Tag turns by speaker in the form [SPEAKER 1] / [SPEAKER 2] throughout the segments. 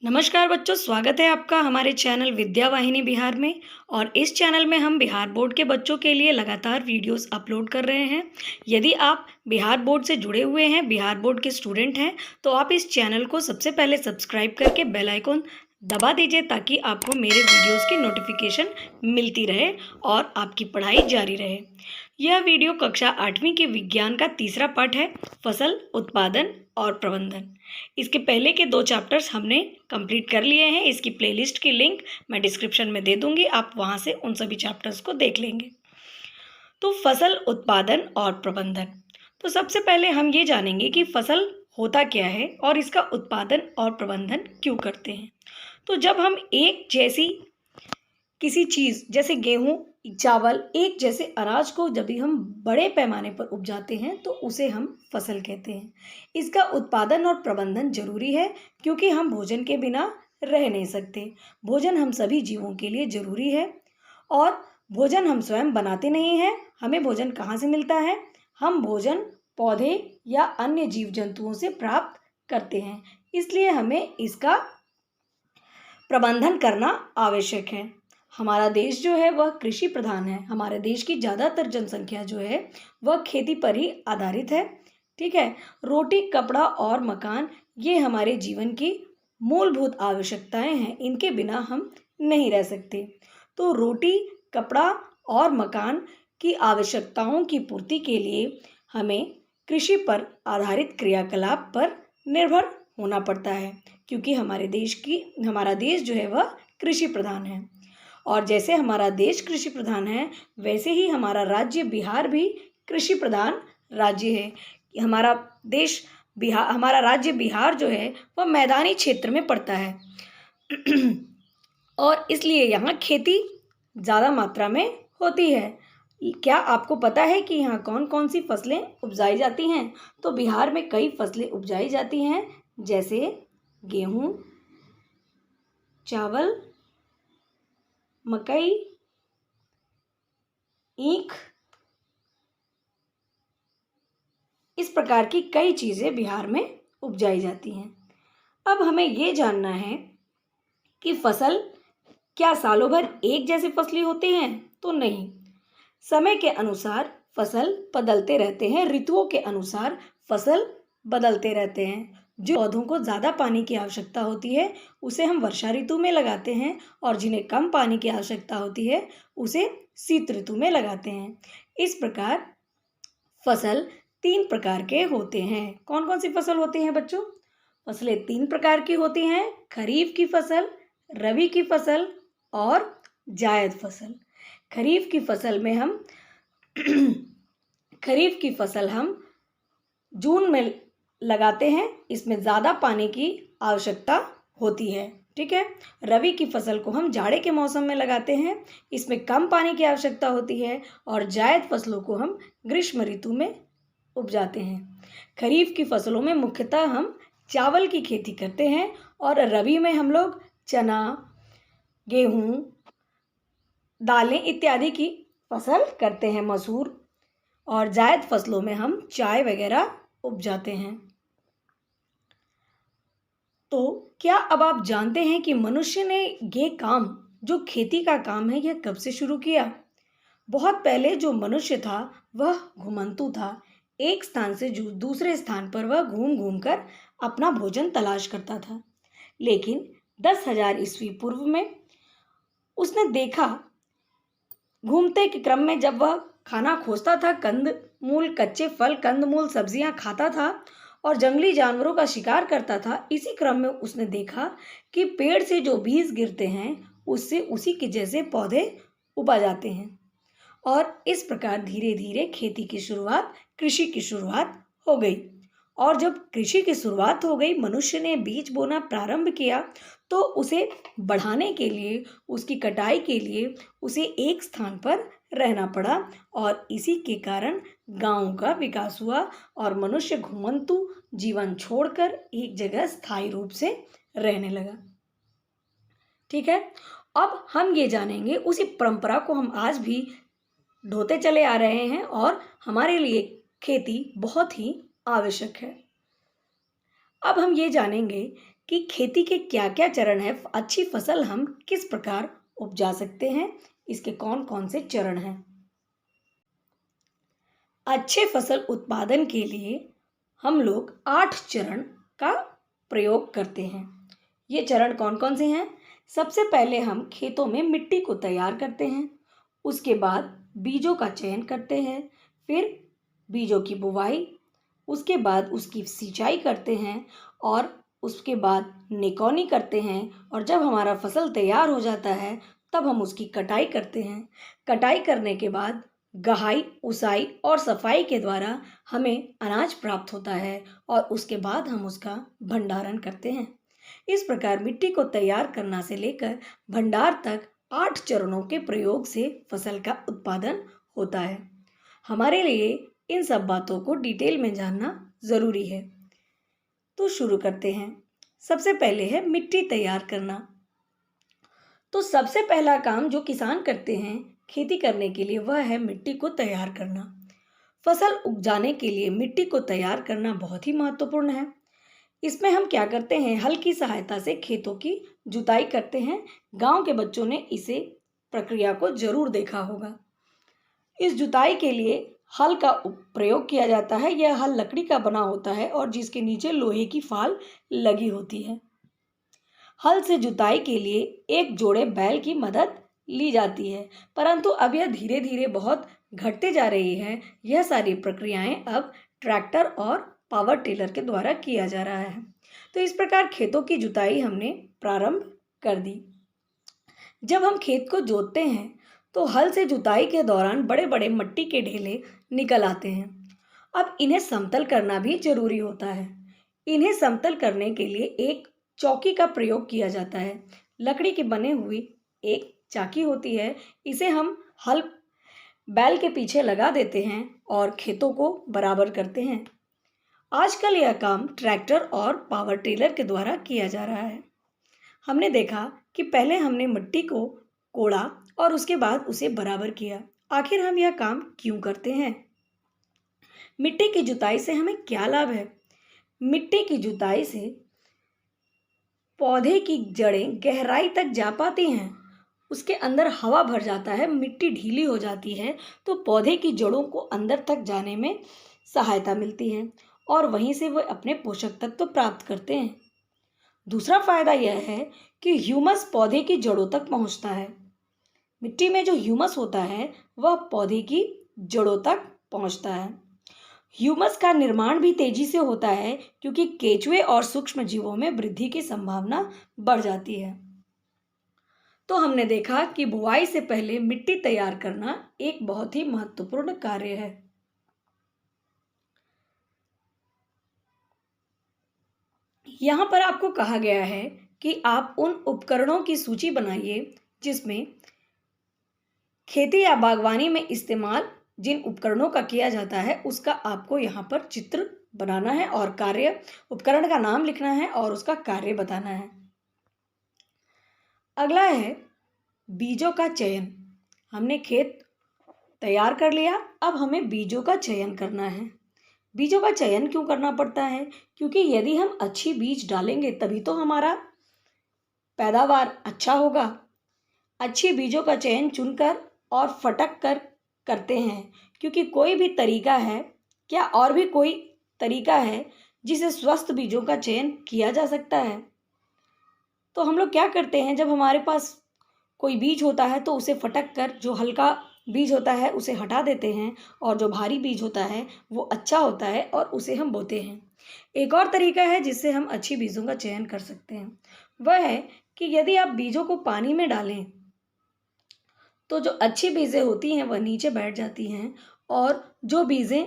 [SPEAKER 1] नमस्कार बच्चों, स्वागत है आपका हमारे चैनल विद्या वाहिनी बिहार में। और इस चैनल में हम बिहार बोर्ड के बच्चों के लिए लगातार वीडियोस अपलोड कर रहे हैं। यदि आप बिहार बोर्ड से जुड़े हुए हैं, बिहार बोर्ड के स्टूडेंट हैं, तो आप इस चैनल को सबसे पहले सब्सक्राइब करके बेल आइकन दबा दीजिए ताकि आपको मेरे वीडियोस की नोटिफिकेशन मिलती रहे और आपकी पढ़ाई जारी रहे। यह वीडियो कक्षा 8वीं के विज्ञान का तीसरा पाठ है, फसल उत्पादन और प्रबंधन। इसके पहले के 2 चैप्टर्स हमने कंप्लीट कर लिए हैं। इसकी प्लेलिस्ट की लिंक मैं डिस्क्रिप्शन में दे दूंगी, आप वहां से उन सभी चैप्टर्स को देख लेंगे। तो फसल उत्पादन और प्रबंधन, तो सबसे पहले हम ये जानेंगे कि फसल होता क्या है और इसका उत्पादन और प्रबंधन क्यों करते हैं। तो जब हम एक जैसी किसी चीज़ जैसे गेहूं, चावल, एक जैसे अनाज को जब भी हम बड़े पैमाने पर उपजाते हैं तो उसे हम फसल कहते हैं। इसका उत्पादन और प्रबंधन जरूरी है क्योंकि हम भोजन के बिना रह नहीं सकते। भोजन हम सभी जीवों के लिए जरूरी है और भोजन हम स्वयं बनाते नहीं हैं। हमें भोजन कहाँ से मिलता है? हम भोजन पौधे या अन्य जीव जंतुओं से प्राप्त करते हैं, इसलिए हमें इसका प्रबंधन करना आवश्यक है। हमारा देश जो है वह कृषि प्रधान है। हमारे देश की ज़्यादातर जनसंख्या जो है वह खेती पर ही आधारित है। ठीक है, रोटी, कपड़ा और मकान ये हमारे जीवन की मूलभूत आवश्यकताएं हैं। इनके बिना हम नहीं रह सकते। तो रोटी, कपड़ा और मकान की आवश्यकताओं की पूर्ति के लिए हमें कृषि पर आधारित क्रियाकलाप पर निर्भर होना पड़ता है क्योंकि हमारा देश जो है वह कृषि प्रधान है। और जैसे हमारा देश कृषि प्रधान है वैसे ही हमारा राज्य बिहार भी कृषि प्रधान राज्य है। हमारा राज्य बिहार जो है वह मैदानी क्षेत्र में पड़ता है और इसलिए यहाँ खेती ज़्यादा मात्रा में होती है। क्या आपको पता है कि यहाँ कौन कौन सी फसलें उपजाई जाती हैं? तो बिहार में कई फसलें उपजाई जाती हैं, जैसे गेहूँ, चावल, मकई, ईख, इस प्रकार की कई चीज़ें बिहार में उपजाई जाती हैं। अब हमें ये जानना है कि फसल क्या सालों भर एक जैसे फसलें होती हैं? तो नहीं, समय के अनुसार फसल बदलते रहते हैं, ऋतुओं के अनुसार फसल बदलते रहते हैं। जो पौधों को ज़्यादा पानी की आवश्यकता होती है उसे हम वर्षा ऋतु में लगाते हैं और जिन्हें कम पानी की आवश्यकता होती है उसे शीत ऋतु में लगाते हैं। इस प्रकार फसल 3 प्रकार के होते हैं। कौन कौन सी फसल होती हैं बच्चों? फसलें 3 प्रकार की होती हैं, खरीफ की फसल, रबी की फसल और जायद फसल। खरीफ की फसल हम जून में लगाते हैं, इसमें ज़्यादा पानी की आवश्यकता होती है। ठीक है, रबी की फसल को हम जाड़े के मौसम में लगाते हैं, इसमें कम पानी की आवश्यकता होती है। और जायद फसलों को हम ग्रीष्म ऋतु में उपजाते हैं। खरीफ की फसलों में मुख्यतः हम चावल की खेती करते हैं और रबी में हम लोग चना, गेहूँ, दालें इत्यादि की फसल करते हैं, मसूर। और जायद फसलों में हम चाय वगैरह उपजाते हैं। तो क्या अब आप जानते हैं कि मनुष्य ने ये काम, जो खेती का काम है, यह कब से शुरू किया? बहुत पहले जो मनुष्य था वह घुमंतू था। एक स्थान से दूसरे स्थान पर वह घूम घूम कर अपना भोजन तलाश करता था। लेकिन 10,000 ईस्वी पूर्व में उसने देखा, घूमते के क्रम में जब वह खाना खोजता था, कंदमूल, कच्चे फल, कंदमूल, सब्जियां खाता था और जंगली जानवरों का शिकार करता था, इसी क्रम में उसने देखा कि पेड़ से जो बीज गिरते हैं उससे उसी के जैसे पौधे उगा जाते हैं। और इस प्रकार धीरे धीरे कृषि की शुरुआत हो गई। और जब कृषि की शुरुआत हो गई, मनुष्य ने बीज बोना प्रारंभ किया, तो उसे बढ़ाने के लिए, उसकी कटाई के लिए उसे एक स्थान पर रहना पड़ा और इसी के कारण गांवों का विकास हुआ और मनुष्य घुमंतू जीवन छोड़कर एक जगह स्थायी रूप से रहने लगा। ठीक है, अब हम ये जानेंगे, उसी परंपरा को हम आज भी ढोते चले आ रहे हैं और हमारे लिए खेती बहुत ही आवश्यक है। अब हम ये जानेंगे कि खेती के क्या-क्या चरण हैं, अच्छी फसल हम किस प्रकार उपजा सकते हैं, इसके कौन-कौन से चरण हैं। अच्छे फसल उत्पादन के लिए हम लोग 8 चरण का प्रयोग करते हैं। ये चरण कौन-कौन से हैं? सबसे पहले हम खेतों में मिट्टी को तैयार करते हैं, उसके बाद बीजों का चयन करते हैं, फिर बीजों की बुवाई, उसके बाद उसकी सिंचाई करते हैं और उसके बाद निकौनी करते हैं और जब हमारा फसल तैयार हो जाता है तब हम उसकी कटाई करते हैं। कटाई करने के बाद गहाई, उसाई और सफाई के द्वारा हमें अनाज प्राप्त होता है और उसके बाद हम उसका भंडारण करते हैं। इस प्रकार मिट्टी को तैयार करना से लेकर भंडार तक 8 चरणों के प्रयोग से फसल का उत्पादन होता है। हमारे लिए इन सब बातों को डिटेल में जानना ज़रूरी है। तो शुरू करते हैं। सबसे पहले है मिट्टी तैयार करना। तो सबसे पहला काम जो किसान करते हैं खेती करने के लिए वह है मिट्टी को तैयार करना। फसल उपजाने के लिए मिट्टी को तैयार करना बहुत ही महत्वपूर्ण है। इसमें हम क्या करते हैं, हल की सहायता से खेतों की जुताई करते हैं। गांव के बच्चों ने इसे प्रक्रिया को जरूर देखा होगा। इस जुताई के लिए हल का प्रयोग किया जाता है। यह हल लकड़ी का बना होता है और जिसके नीचे लोहे की फाल लगी होती है। हल से जुताई के लिए एक जोड़े बैल की मदद ली जाती है, परंतु अब यह धीरे धीरे बहुत घटते जा रही है। यह सारी प्रक्रियाएं अब ट्रैक्टर और पावर टिलर के द्वारा किया जा रहा है। तो इस प्रकार खेतों की जुताई हमने प्रारंभ कर दी। जब हम खेत को जोतते हैं तो हल से जुताई के दौरान बड़े बड़े मिट्टी के ढेले निकल आते हैं। अब इन्हें समतल करना भी जरूरी होता है। इन्हें समतल करने के लिए एक चौकी का प्रयोग किया जाता है। लकड़ी की बनी हुई एक चाकी होती है, इसे हम हल बैल के पीछे लगा देते हैं और खेतों को बराबर करते हैं। आजकल यह काम ट्रैक्टर और पावर टिलर के द्वारा किया जा रहा है। हमने देखा कि पहले हमने मिट्टी को कोड़ा और उसके बाद उसे बराबर किया। आखिर हम यह काम क्यों करते हैं? मिट्टी की जुताई से हमें क्या लाभ है? मिट्टी की जुताई से पौधे की जड़ें गहराई तक जा पाती हैं, उसके अंदर हवा भर जाता है, मिट्टी ढीली हो जाती है, तो पौधे की जड़ों को अंदर तक जाने में सहायता मिलती है और वहीं से वह अपने पोषक तत्व प्राप्त करते हैं। दूसरा फायदा यह है कि ह्यूमस पौधे की जड़ों तक पहुंचता है। मिट्टी में जो ह्यूमस होता है वह पौधे की जड़ों तक पहुंचता है। ह्यूमस का निर्माण भी तेजी से होता है क्योंकि केंचुए और सूक्ष्म जीवों में वृद्धि की संभावना बढ़ जाती है। तो हमने देखा कि बुआई से पहले मिट्टी तैयार करना एक बहुत ही महत्वपूर्ण कार्य है। यहाँ पर आपको कहा गया है कि आप उन उपकरणों की सूची बनाइए जिसमें खेती या बागवानी में इस्तेमाल जिन उपकरणों का किया जाता है उसका आपको यहाँ पर चित्र बनाना है और कार्य उपकरण का नाम लिखना है और उसका कार्य बताना है। अगला है बीजों का चयन। हमने खेत तैयार कर लिया, अब हमें बीजों का चयन करना है। बीजों का चयन क्यों करना पड़ता है? क्योंकि यदि हम अच्छी बीज डालेंगे तभी तो हमारा पैदावार अच्छा होगा। अच्छी बीजों का चयन चुनकर और फटक कर करते हैं, क्योंकि कोई भी तरीका है क्या और भी कोई तरीका है जिसे स्वस्थ बीजों का चयन किया जा सकता है? तो हम लोग क्या करते हैं, जब हमारे पास कोई बीज होता है तो उसे फटक कर जो हल्का बीज होता है उसे हटा देते हैं और जो भारी बीज होता है वो अच्छा होता है और उसे हम बोते हैं। एक और तरीका है जिससे हम अच्छी बीजों का चयन कर सकते हैं, वह है कि यदि आप बीजों को पानी में डालें तो जो अच्छी बीजें होती हैं वह नीचे बैठ जाती हैं और जो बीजें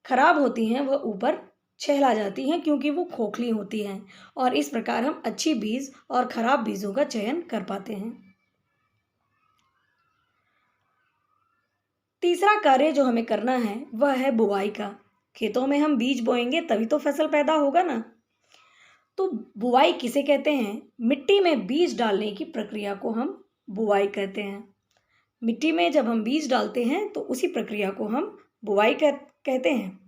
[SPEAKER 1] खराब होती हैं वह ऊपर छहला जाती हैं क्योंकि वो खोखली होती हैं और इस प्रकार हम अच्छी बीज और खराब बीजों का चयन कर पाते हैं। तीसरा कार्य जो हमें करना है वह है बुवाई का। खेतों में हम बीज बोएंगे तभी तो फसल पैदा होगा ना। तो बुवाई किसे कहते हैं? मिट्टी में बीज डालने की प्रक्रिया को हम बुवाई कहते हैं। मिट्टी में जब हम बीज डालते हैं तो उसी प्रक्रिया को हम बुवाई कहते हैं।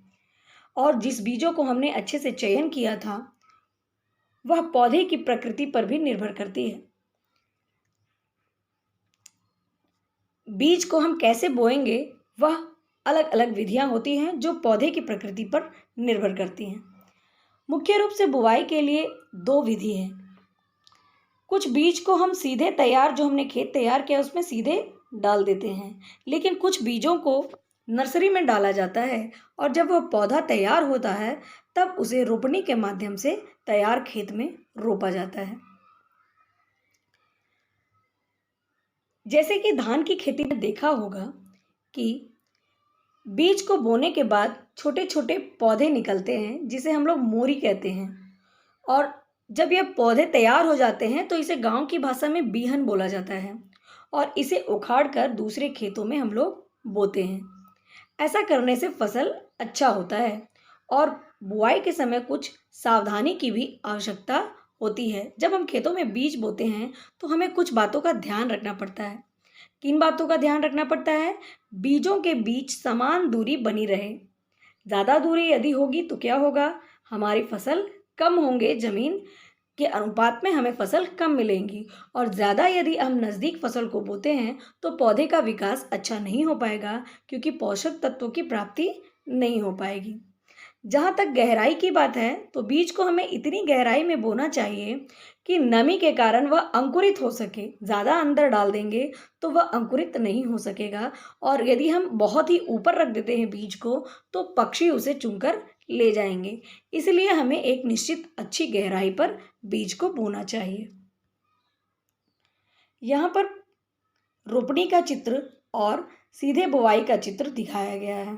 [SPEAKER 1] और जिस बीजों को हमने अच्छे से चयन किया था वह पौधे की प्रकृति पर भी निर्भर करती है। बीज को हम कैसे बोएंगे, वह अलग अलग विधियां होती हैं जो पौधे की प्रकृति पर निर्भर करती हैं। मुख्य रूप से बुवाई के लिए दो विधि हैं। कुछ बीज को हम सीधे जो हमने खेत तैयार किया उसमें सीधे डाल देते हैं, लेकिन कुछ बीजों को नर्सरी में डाला जाता है और जब वह पौधा तैयार होता है तब उसे रोपनी के माध्यम से तैयार खेत में रोपा जाता है। जैसे कि धान की खेती में देखा होगा कि बीज को बोने के बाद छोटे छोटे पौधे निकलते हैं जिसे हम लोग मोरी कहते हैं, और जब यह पौधे तैयार हो जाते हैं तो इसे गांव की भाषा में बीहन बोला जाता है और इसे उखाड़ कर दूसरे खेतों में हम लोग बोते हैं। ऐसा करने से फसल अच्छा होता है और बुआई के समय कुछ सावधानी की भी आवश्यकता होती है। जब हम खेतों में बीज बोते हैं तो हमें कुछ बातों का ध्यान रखना पड़ता है। किन बातों का ध्यान रखना पड़ता है? बीजों के बीच समान दूरी बनी रहे। ज़्यादा दूरी यदि होगी तो क्या होगा? हमारी फसल कम होंगे, जमीन के अनुपात में हमें फसल कम मिलेंगी, और ज़्यादा यदि हम नज़दीक फसल को बोते हैं तो पौधे का विकास अच्छा नहीं हो पाएगा क्योंकि पोषक तत्वों की प्राप्ति नहीं हो पाएगी। जहाँ तक गहराई की बात है तो बीज को हमें इतनी गहराई में बोना चाहिए कि नमी के कारण वह अंकुरित हो सके। ज़्यादा अंदर डाल देंगे तो वह अंकुरित नहीं हो सकेगा, और यदि हम बहुत ही ऊपर रख देते हैं बीज को तो पक्षी उसे चुनकर ले जाएंगे। इसलिए हमें एक निश्चित अच्छी गहराई पर बीज को बोना चाहिए। यहाँ पर रोपनी का चित्र और सीधे बुवाई का चित्र दिखाया गया है।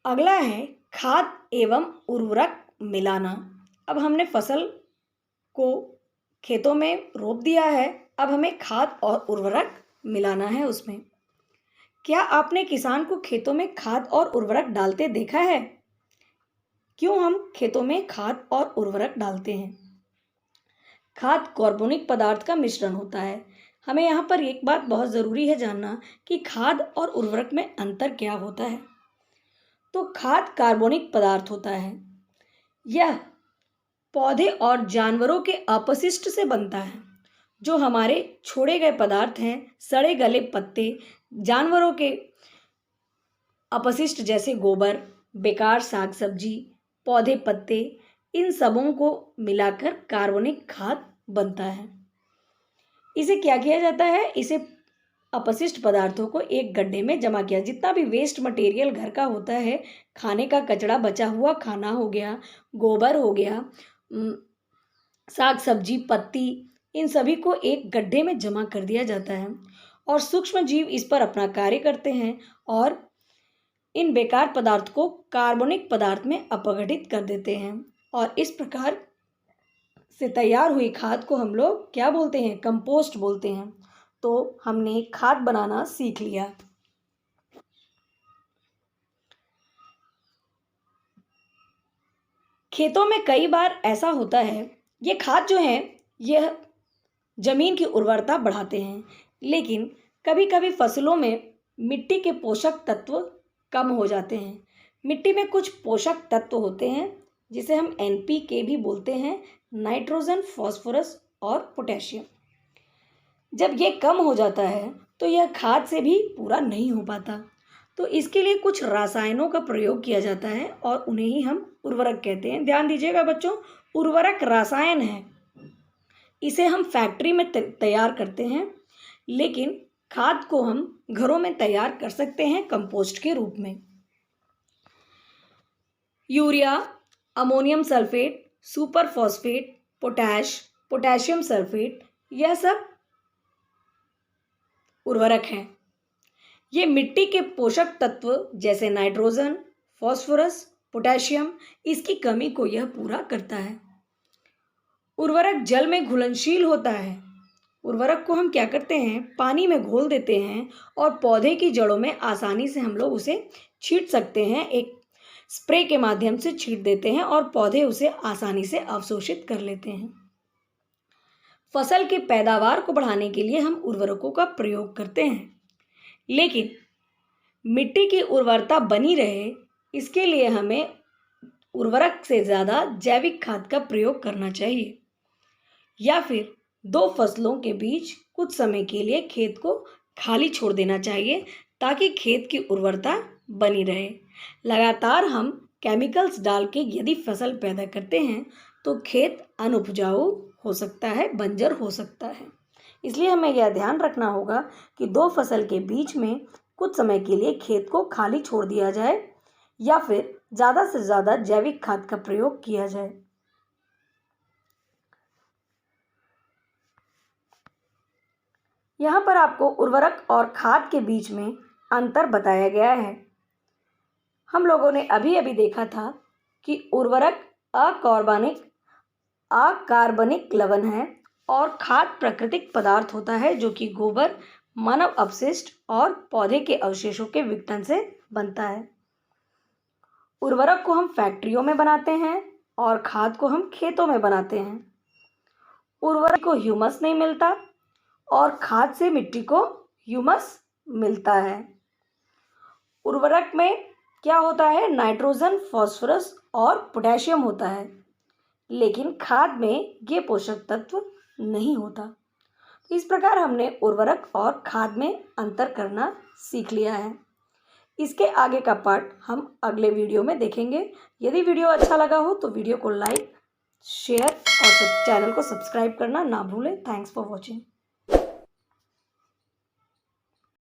[SPEAKER 1] अगला है खाद एवं उर्वरक मिलाना। अब हमने फसल को खेतों में रोप दिया है, अब हमें खाद और उर्वरक मिलाना है उसमें। क्या आपने किसान को खेतों में खाद और उर्वरक डालते देखा है? क्यों हम खेतों में खाद और उर्वरक डालते हैं? खाद कार्बनिक पदार्थ का मिश्रण होता है। हमें यहाँ पर एक बात बहुत ज़रूरी है जानना कि खाद और उर्वरक में अंतर क्या होता है। तो खाद कार्बनिक पदार्थ होता है। यह पौधे और जानवरों के अपशिष्ट से बनता है। जो हमारे छोड़े गए पदार्थ हैं, सड़े गले पत्ते, जानवरों के अपशिष्ट जैसे गोबर, बेकार साग सब्जी, पौधे पत्ते, इन सबों को मिलाकर कार्बनिक खाद बनता है। इसे क्या किया जाता है? इसे अपशिष्ट पदार्थों को एक गड्ढे में जमा किया। जितना भी वेस्ट मटेरियल घर का होता है, खाने का कचरा, बचा हुआ खाना हो गया, गोबर हो गया, साग सब्जी, पत्ती, इन सभी को एक गड्ढे में जमा कर दिया जाता है और सूक्ष्म जीव इस पर अपना कार्य करते हैं और इन बेकार पदार्थ को कार्बनिक पदार्थ में अपघटित कर देते हैं, और इस प्रकार से तैयार हुई खाद को हम लोग क्या बोलते हैं? कंपोस्ट बोलते हैं। तो हमने खाद बनाना सीख लिया। खेतों में कई बार ऐसा होता है, ये खाद जो है यह जमीन की उर्वरता बढ़ाते हैं, लेकिन कभी कभी फसलों में मिट्टी के पोषक तत्व कम हो जाते हैं। मिट्टी में कुछ पोषक तत्व होते हैं जिसे हम NPK भी बोलते हैं, नाइट्रोजन, फास्फोरस और पोटेशियम। जब ये कम हो जाता है तो यह खाद से भी पूरा नहीं हो पाता, तो इसके लिए कुछ रसायनों का प्रयोग किया जाता है और उन्हें ही हम उर्वरक कहते हैं। ध्यान दीजिएगा बच्चों, उर्वरक रसायन है, इसे हम फैक्ट्री में तैयार करते हैं, लेकिन खाद को हम घरों में तैयार कर सकते हैं कंपोस्ट के रूप में। Urea, ammonium sulphate, super phosphate, potassium sulphate, यह सब उर्वरक हैं। ये मिट्टी के पोषक तत्व जैसे नाइट्रोजन, फास्फोरस, पोटेशियम, इसकी कमी को यह पूरा करता है। उर्वरक जल में घुलनशील होता है। उर्वरक को हम क्या करते हैं? पानी में घोल देते हैं और पौधे की जड़ों में आसानी से हम लोग उसे छींट सकते हैं। एक स्प्रे के माध्यम से छींट देते हैं और पौधे उसे आसानी से अवशोषित कर लेते हैं। फसल की पैदावार को बढ़ाने के लिए हम उर्वरकों का प्रयोग करते हैं, लेकिन मिट्टी की उर्वरता बनी रहे इसके लिए हमें उर्वरक से ज़्यादा जैविक खाद का प्रयोग करना चाहिए, या फिर दो फसलों के बीच कुछ समय के लिए खेत को खाली छोड़ देना चाहिए ताकि खेत की उर्वरता बनी रहे। लगातार हम केमिकल्स डाल के यदि फसल पैदा करते हैं तो खेत अनुपजाऊ हो सकता है, बंजर हो सकता है। इसलिए हमें यह ध्यान रखना होगा कि दो फसल के बीच में कुछ समय के लिए खेत को खाली छोड़ दिया जाए या फिर ज़्यादा से ज़्यादा जैविक खाद का प्रयोग किया जाए। यहाँ पर आपको उर्वरक और खाद के बीच में अंतर बताया गया है। हम लोगों ने अभी अभी देखा था कि उर्वरक अकार्बनिक लवण है और खाद प्राकृतिक पदार्थ होता है जो कि गोबर, मानव अपशिष्ट और पौधे के अवशेषों के विघटन से बनता है। उर्वरक को हम फैक्ट्रियों में बनाते हैं और खाद को हम खेतों में बनाते हैं। उर्वरक को ह्यूमस नहीं मिलता और खाद से मिट्टी को ह्यूमस मिलता है। उर्वरक में क्या होता है, नाइट्रोजन, फास्फोरस और पोटेशियम होता है, लेकिन खाद में ये पोषक तत्व नहीं होता। तो इस प्रकार हमने उर्वरक और खाद में अंतर करना सीख लिया है। इसके आगे का पार्ट हम अगले वीडियो में देखेंगे। यदि वीडियो अच्छा लगा हो तो वीडियो को लाइक, शेयर और चैनल को सब्सक्राइब करना ना भूलें। Thanks for watching.